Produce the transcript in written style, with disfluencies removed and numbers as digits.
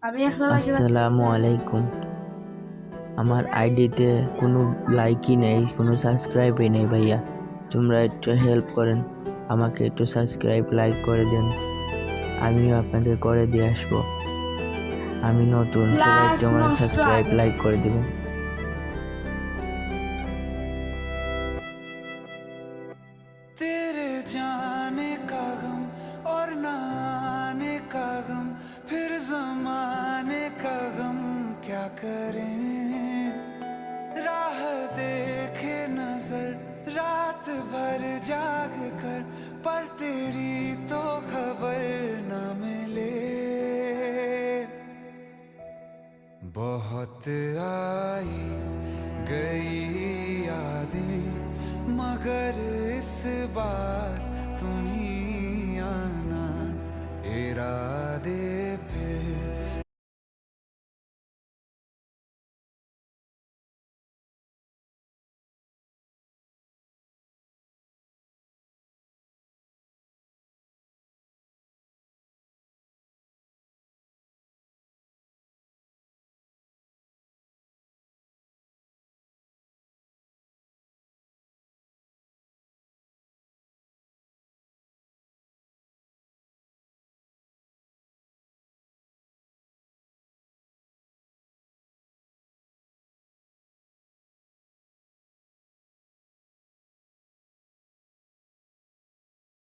আসসালামু আলাইকুম। আমার আইডিতে কোনো লাইকই নেই, কোনো সাবস্ক্রাইবই নেই ভাইয়া। তোমরা একটু হেল্প করেন, আমাকে একটু সাবস্ক্রাইব লাইক করে দেন, আমিও আপনাদের করে দিয়ে আসবো। আমি নতুন, সবাই একটু আমার সাবস্ক্রাইব লাইক করে দেবেন। तेरे जाने का गम और न आने का गम, फिर जमाने का गम क्या करें। राह देखे नजर रात भर जाग कर, पर तेरी तो खबर न मिले। बहुत आई गई यादें, मगर इस बार